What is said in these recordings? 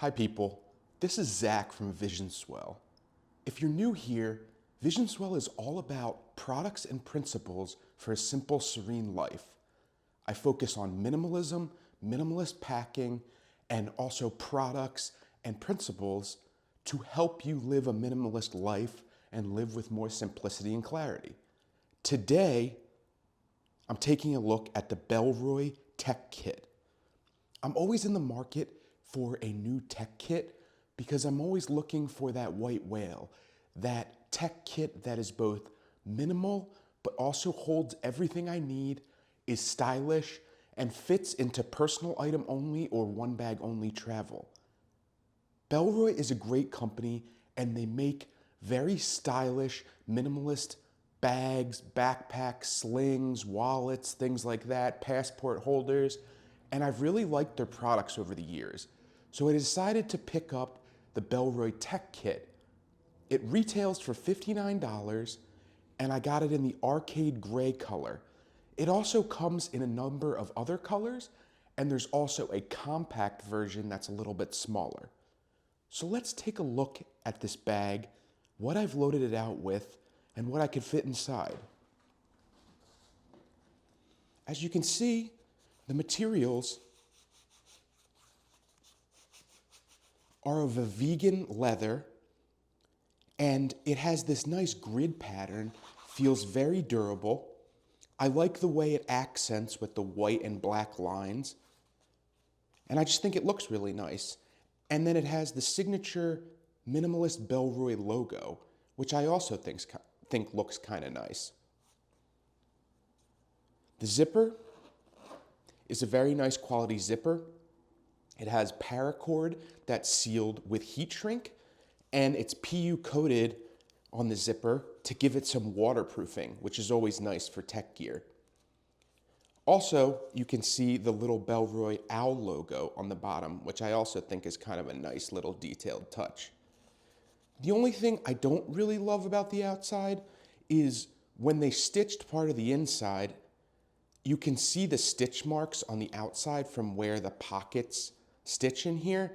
Hi people, this is Zach from Vision Swell. If you're new here, Vision Swell is all about products and principles for a simple, serene life. I focus on minimalism, minimalist packing, and also products and principles to help you live a minimalist life and live with more simplicity and clarity. Today, I'm taking a look at the Bellroy Tech Kit. I'm always in the market for a new tech kit because I'm always looking for that white whale, that tech kit that is both minimal but also holds everything I need, is stylish, and fits into personal item only or one bag only travel. Bellroy is a great company and they make very stylish, minimalist bags, backpacks, slings, wallets, things like that, passport holders, and I've really liked their products over the years. So I decided to pick up the Bellroy Tech Kit. It retails for $59 and I got it in the arcade gray color. It also comes in a number of other colors and there's also a compact version that's a little bit smaller. So let's take a look at this bag, what I've loaded it out with, and what I could fit inside. As you can see, the materials are of a vegan leather, and it has this nice grid pattern, feels very durable. I like the way it accents with the white and black lines, and I just think it looks really nice. And then it has the signature minimalist Bellroy logo, which I also think looks kind of nice. The zipper is a very nice quality zipper. It has paracord that's sealed with heat shrink, and it's PU coated on the zipper to give it some waterproofing, which is always nice for tech gear. Also, you can see the little Bellroy owl logo on the bottom, which I also think is kind of a nice little detailed touch. The only thing I don't really love about the outside is when they stitched part of the inside, you can see the stitch marks on the outside from where the pockets stitch in here.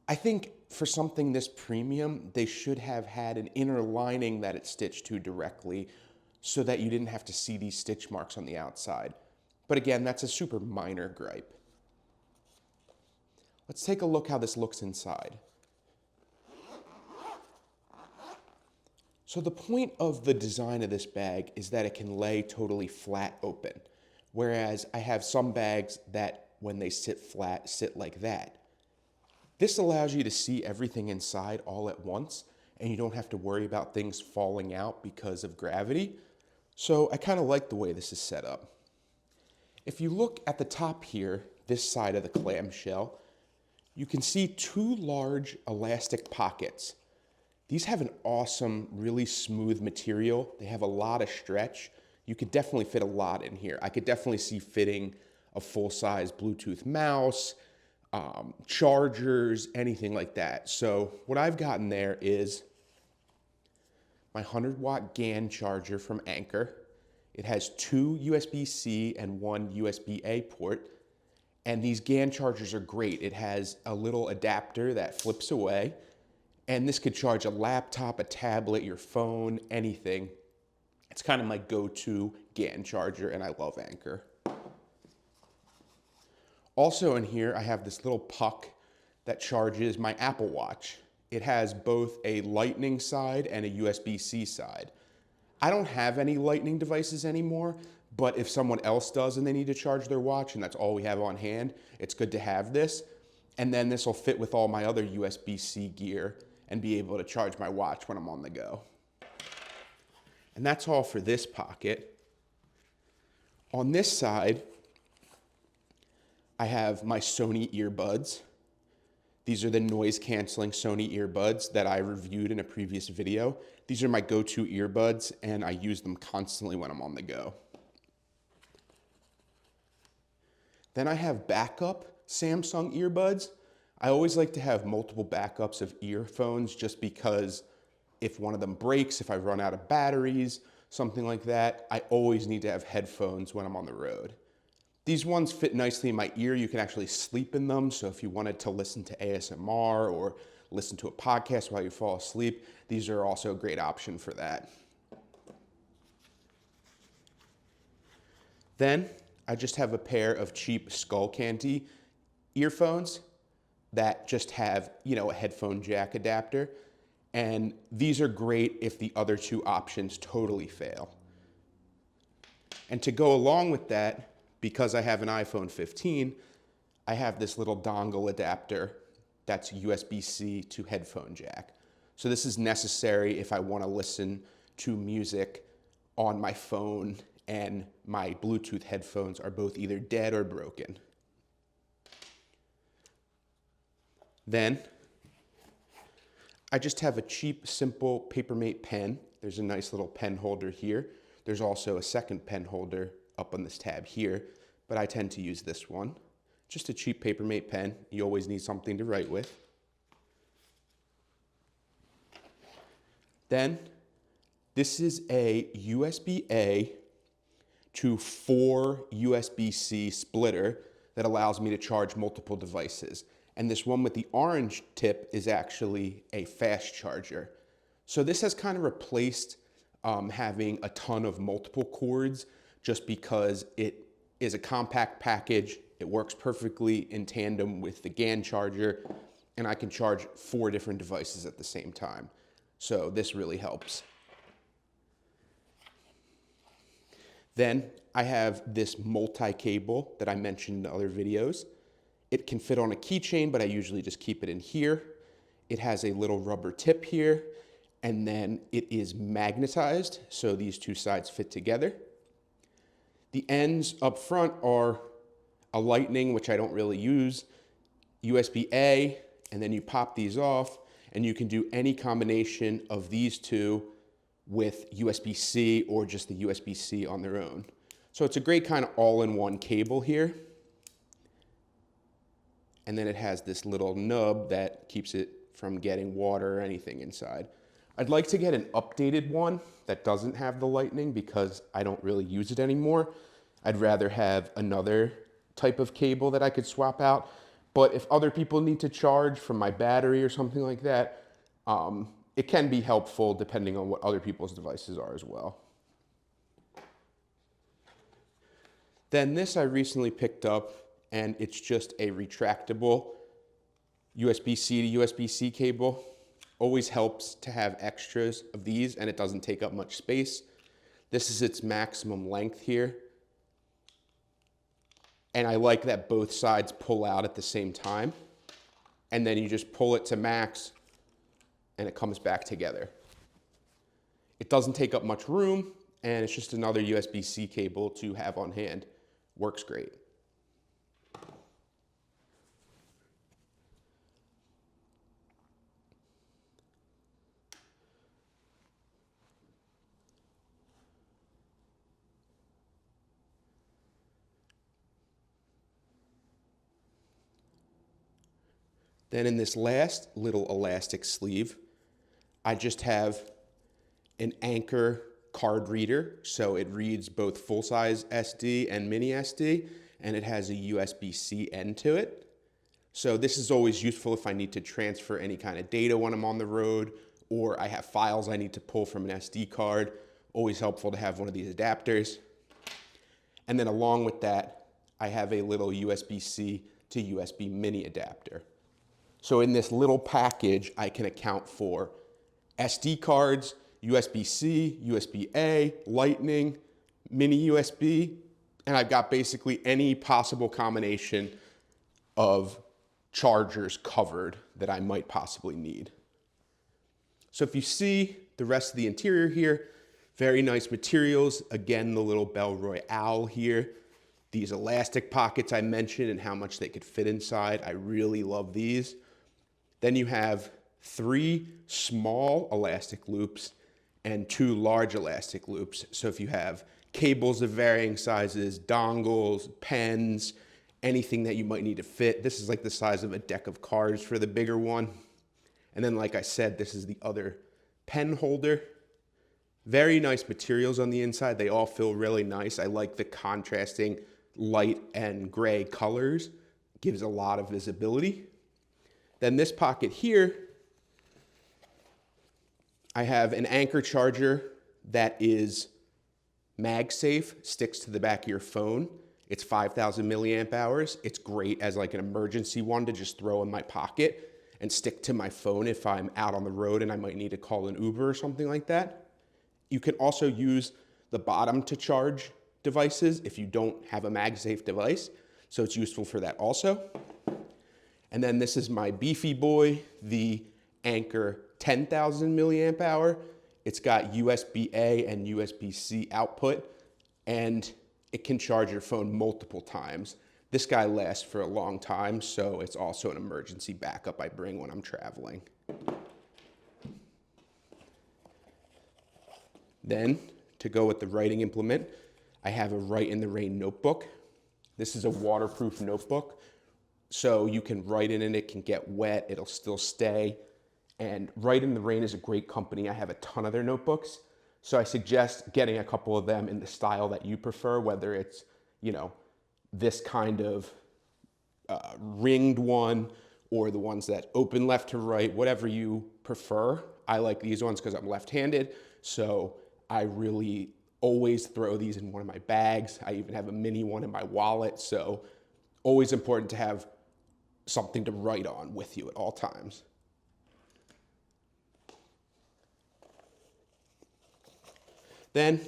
I think for something this premium, they should have had an inner lining that it stitched to directly so that you didn't have to see these stitch marks on the outside. But again, that's a super minor gripe. Let's take a look how this looks inside. So the point of the design of this bag is that it can lay totally flat open, whereas I have some bags that when they sit flat, sit like that. This allows you to see everything inside all at once, and you don't have to worry about things falling out because of gravity. So I kind of like the way this is set up. If you look at the top here, this side of the clamshell, you can see two large elastic pockets. These have an awesome, really smooth material. They have a lot of stretch. You could definitely fit a lot in here. I could definitely see fitting a full-size Bluetooth mouse, chargers, anything like that. So what I've gotten there is my 100-watt GAN charger from Anker. It has two USB-C and one USB-A port. And these GAN chargers are great. It has a little adapter that flips away. And this could charge a laptop, a tablet, your phone, anything. It's kind of my go-to GAN charger, and I love Anker. Also in here, I have this little puck that charges my Apple Watch. It has both a Lightning side and a USB-C side. I don't have any Lightning devices anymore, but if someone else does and they need to charge their watch and that's all we have on hand, it's good to have this. And then this will fit with all my other USB-C gear and be able to charge my watch when I'm on the go. And that's all for this pocket. On this side, I have my Sony earbuds. These are the noise canceling Sony earbuds that I reviewed in a previous video. These are my go-to earbuds and I use them constantly when I'm on the go. Then I have backup Samsung earbuds. I always like to have multiple backups of earphones just because if one of them breaks, if I run out of batteries, something like that, I always need to have headphones when I'm on the road. These ones fit nicely in my ear. You can actually sleep in them. So if you wanted to listen to ASMR or listen to a podcast while you fall asleep, these are also a great option for that. Then I just have a pair of cheap Skull Candy earphones that just have, a headphone jack adapter. And these are great if the other two options totally fail. And to go along with that, because I have an iPhone 15, I have this little dongle adapter that's USB-C to headphone jack. So this is necessary if I want to listen to music on my phone and my Bluetooth headphones are both either dead or broken. Then I just have a cheap, simple Papermate pen. There's a nice little pen holder here. There's also a second pen holder up on this tab here, but I tend to use this one. Just a cheap Papermate pen. You always need something to write with. Then this is a USB-A to 4 USB-C splitter that allows me to charge multiple devices. And this one with the orange tip is actually a fast charger. So this has kind of replaced having a ton of multiple cords just because it is a compact package. It works perfectly in tandem with the GAN charger, and I can charge 4 different devices at the same time. So this really helps. Then I have this multi-cable that I mentioned in other videos. It can fit on a keychain, but I usually just keep it in here. It has a little rubber tip here, and then it is magnetized, so these two sides fit together. The ends up front are a lightning, which I don't really use, USB-A, and then you pop these off, and you can do any combination of these two with USB-C or just the USB-C on their own. So it's a great kind of all-in-one cable here. And then it has this little nub that keeps it from getting water or anything inside. I'd like to get an updated one that doesn't have the lightning because I don't really use it anymore. I'd rather have another type of cable that I could swap out. But if other people need to charge from my battery or something like that, it can be helpful depending on what other people's devices are as well. Then this I recently picked up, and it's just a retractable USB-C to USB-C cable. Always helps to have extras of these, and it doesn't take up much space. This is its maximum length here. And I like that both sides pull out at the same time. And then you just pull it to max, and it comes back together. It doesn't take up much room, and it's just another USB-C cable to have on hand. Works great. Then in this last little elastic sleeve, I just have an Anchor card reader. So it reads both full-size SD and mini SD, and it has a USB-C end to it. So this is always useful if I need to transfer any kind of data when I'm on the road, or I have files I need to pull from an SD card. Always helpful to have one of these adapters. And then along with that, I have a little USB-C to USB mini adapter. So in this little package, I can account for SD cards, USB-C, USB-A, Lightning, mini USB, and I've got basically any possible combination of chargers covered that I might possibly need. So if you see the rest of the interior here, very nice materials. Again, the little Bellroy owl here. These elastic pockets I mentioned and how much they could fit inside. I really love these. Then you have 3 small elastic loops and 2 large elastic loops. So if you have cables of varying sizes, dongles, pens, anything that you might need to fit, this is like the size of a deck of cards for the bigger one. And then, like I said, this is the other pen holder. Very nice materials on the inside. They all feel really nice. I like the contrasting light and gray colors, gives a lot of visibility. Then this pocket here, I have an anchor charger that is MagSafe, sticks to the back of your phone. It's 5,000 milliamp hours. It's great as like an emergency one to just throw in my pocket and stick to my phone if I'm out on the road and I might need to call an Uber or something like that. You can also use the bottom to charge devices if you don't have a MagSafe device, so it's useful for that also. And then this is my beefy boy, the Anchor 10,000 milliamp hour. It's got USB-A and USB-C output, and it can charge your phone multiple times. This guy lasts for a long time, so it's also an emergency backup I bring when I'm traveling. Then, to go with the writing implement, I have a Write in the Rain notebook. This is a waterproof notebook, so you can write in it, it can get wet, it'll still stay. And Write in the Rain is a great company. I have a ton of their notebooks. So I suggest getting a couple of them in the style that you prefer, whether it's, you know, this kind of ringed one or the ones that open left to right, whatever you prefer. I like these ones because I'm left-handed. So I really always throw these in one of my bags. I even have a mini one in my wallet. So always important to have something to write on with you at all times. Then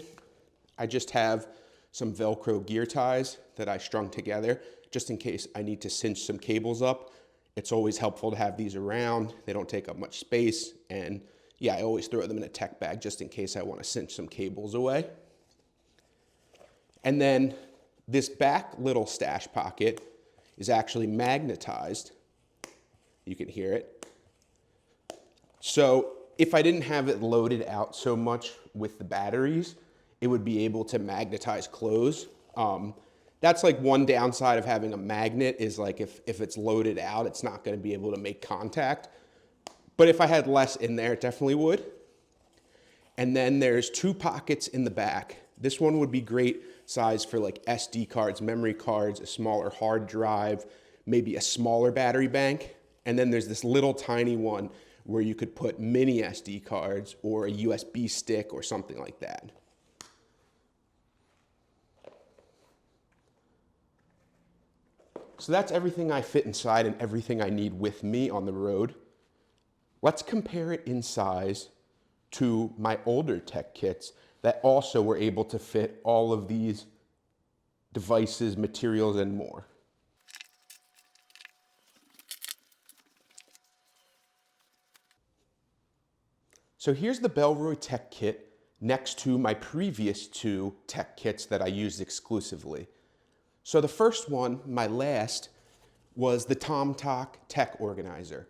I just have some Velcro gear ties that I strung together just in case I need to cinch some cables up. It's always helpful to have these around. They don't take up much space. And yeah, I always throw them in a tech bag just in case I want to cinch some cables away. And then this back little stash pocket is actually magnetized. You can hear it. So if I didn't have it loaded out so much with the batteries, it would be able to magnetize clothes. That's like one downside of having a magnet is like if it's loaded out, it's not going to be able to make contact. But if I had less in there, it definitely would. And then there's two pockets in the back. This one would be great size for like SD cards, memory cards, a smaller hard drive, maybe a smaller battery bank. And then there's this little tiny one where you could put mini SD cards or a USB stick or something like that. So that's everything I fit inside and everything I need with me on the road. Let's compare it in size to my older tech kits that also were able to fit all of these devices, materials, and more. So here's the Bellroy Tech Kit next to my previous two tech kits that I used exclusively. So the first one, my last, was the TomTok Tech Organizer.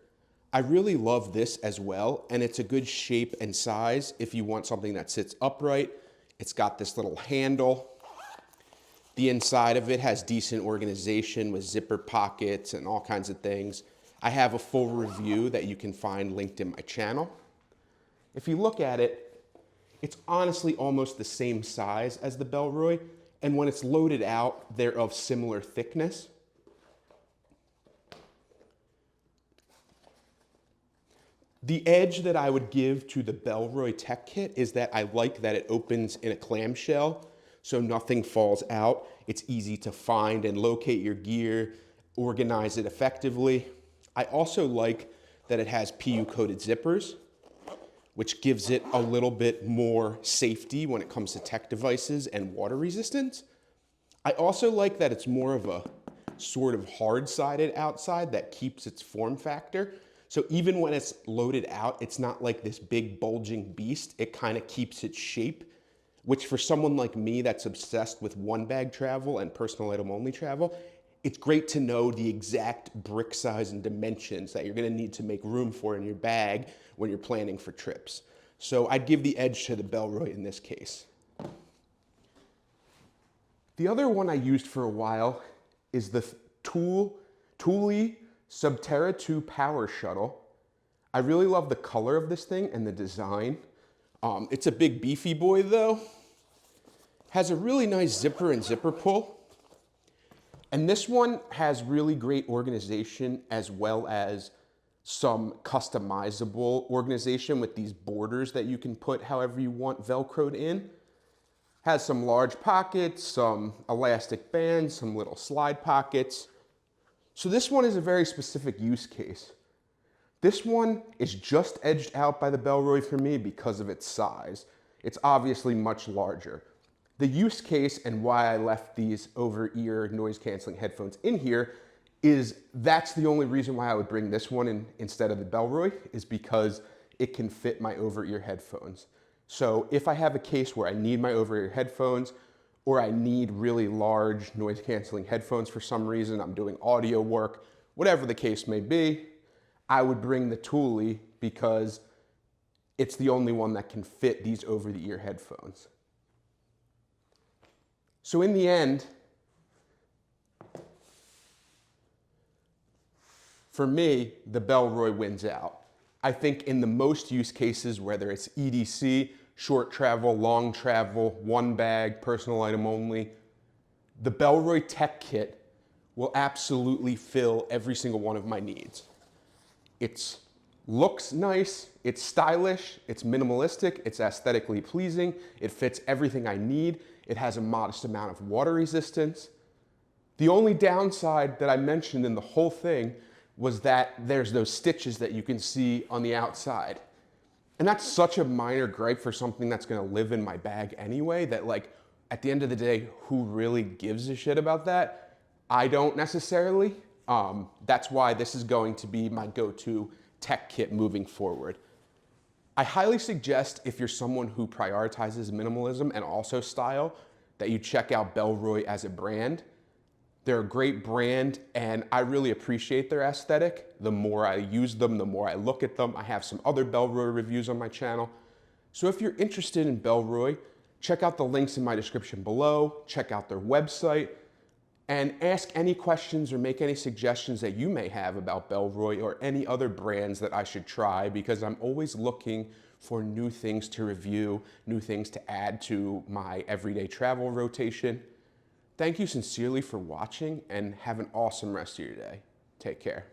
I really love this as well, and it's a good shape and size if you want something that sits upright. It's got this little handle. The inside of it has decent organization with zipper pockets and all kinds of things. I have a full review that you can find linked in my channel. If you look at it, it's honestly almost the same size as the Bellroy, and when it's loaded out, they're of similar thickness. The edge that I would give to the Bellroy Tech Kit is that I like that it opens in a clamshell, so nothing falls out. It's easy to find and locate your gear, organize it effectively. I also like that it has PU-coated zippers, which gives it a little bit more safety when it comes to tech devices and water resistance. I also like that it's more of a sort of hard-sided outside that keeps its form factor. So even when it's loaded out, it's not like this big bulging beast. It kind of keeps its shape, which for someone like me that's obsessed with one bag travel and personal item only travel, it's great to know the exact brick size and dimensions that you're gonna need to make room for in your bag when you're planning for trips. So I'd give the edge to the Bellroy in this case. The other one I used for a while is the Thule Subterra 2 Power Shuttle. I really love the color of this thing and the design. It's a big beefy boy though. Has a really nice zipper and zipper pull. And this one has really great organization as well as some customizable organization with these borders that you can put however you want Velcroed in. Has some large pockets, some elastic bands, some little slide pockets. So this one is a very specific use case. This one is just edged out by the Bellroy for me because of its size. It's obviously much larger. The use case and why I left these over-ear noise canceling headphones in here is that's the only reason why I would bring this one in instead of the Bellroy, is because it can fit my over-ear headphones. So if I have a case where I need my over-ear headphones or I need really large noise canceling headphones for some reason, I'm doing audio work, whatever the case may be, I would bring the Thule because it's the only one that can fit these over-the-ear headphones. So in the end, for me, the Bellroy wins out. I think in the most use cases, whether it's EDC, short travel, long travel, one bag, personal item only, the Bellroy Tech Kit will absolutely fill every single one of my needs. It looks nice, it's stylish, it's minimalistic, it's aesthetically pleasing, it fits everything I need, it has a modest amount of water resistance. The only downside that I mentioned in the whole thing was that there's those stitches that you can see on the outside. And that's such a minor gripe for something that's gonna live in my bag anyway, that like, at the end of the day, who really gives a shit about that? I don't necessarily. That's why this is going to be my go-to tech kit moving forward. I highly suggest, if you're someone who prioritizes minimalism and also style, that you check out Bellroy as a brand. They're a great brand and I really appreciate their aesthetic. The more I use them, the more I look at them. I have some other Bellroy reviews on my channel. So if you're interested in Bellroy, check out the links in my description below, check out their website, and ask any questions or make any suggestions that you may have about Bellroy or any other brands that I should try, because I'm always looking for new things to review, new things to add to my everyday travel rotation. Thank you sincerely for watching and have an awesome rest of your day. Take care.